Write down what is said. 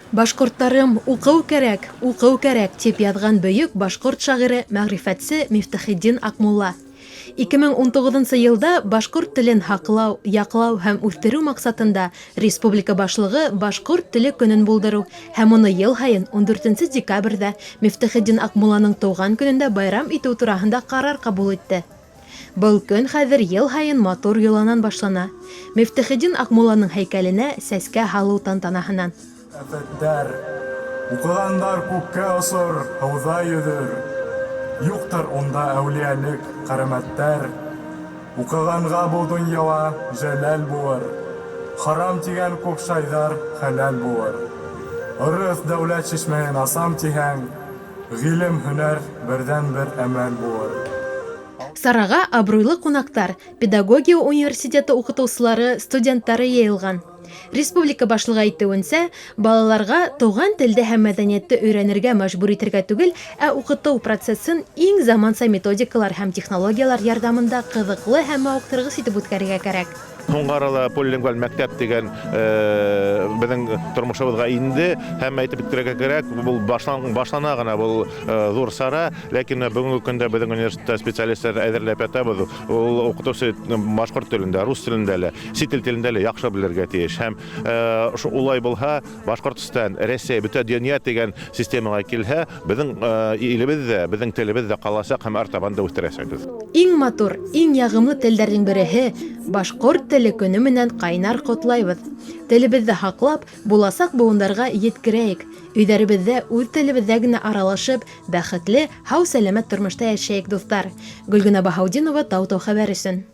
Башкорттарым, уҡыу кәрәк, тип яҙған бөйөк башҡорт шағиры, мәғрифәтсе Мифтахетдин Аҡмулла. 2019 йылда башҡорт телен һаҡлау, яҡлау һәм үҫтереү маҡсатында республика башлығы башҡорт теле көнөн булдырыу һәм уны йыл һайын 14 декабрҙә Мифтахетдин Аҡмулланың тыуған көнөндә байрам итеү тураһында ҡарар ҡабул итте. Был көн хәҙер йыл һайын матур йоланан башлана. Мифтахетдин Аҡмулланың һәйкәленә сәскә һалыу тантанаһынан. Әфәттәр, уҡығандар күккә осор, һыуҙа йөҙөр. Юҡтыр унда әүлиәлек, ҡәрәмәттәр. Уҡығанға был донъяла жәләл булыр. Харам тигән күп шайҙар хәләл булыр. Ырыҫ дәүләт шишмәһен асам тиһәң, ғилем, һөнәр берҙән-бер әмәл булыр. Сараға абруйлы ҡунаҡтар, педагогия университеты уҡытыусылары, студенттары йыйылған. Республика башлығы әйтеүенсә, балаларға тыуған телде һәм мәҙәниәтте өйрәнергә мәжбүр итергә түгел, ә уҡытыу процессын иң заманса методикалар һәм технологиялар ярҙамында ҡыҙыҡлы һәм мауыҡтырғыс итеп үткәрергә кәрәк. Һуңғы арала полилингваль мәктәп дигән беҙҙең тормошобоҙға инде һәм әйтеп үтергә кәрәк, был башлана ғына был ҙур сара, ләкин бөгөнгө көндә беҙҙең университетта специалистар әҙерләп ятабыҙ. Ул уҡытыусы башҡорт телендә, рус телендә лә, сит телендә лә яҡшы белергә тейеш. Һәм улай булһа, Башҡортостан, Рәсәй, бөтә донъя тигән системаға килһә, беҙҙең илебеҙ ҙә, беҙҙең телебеҙ ҙә ҡаласаҡ һәм артабан да үҫтерәсәкбеҙ. Иң матур, иң яғымлы телдәрҙең береһе башҡорт теле көнө менән ҡайнар ҡотлайбыҙ. Телебеҙҙе һаҡлап, буласаҡ быуындарға еткерәйек. Өйҙәребеҙҙә үҙ телебеҙҙә генә аралашып, бәхетле, һау-сәләмәт тормошта йәшәйек, дуҫтар. Гөлгөнә Баһаудинова, Тау-Тау хәбәр өсөн.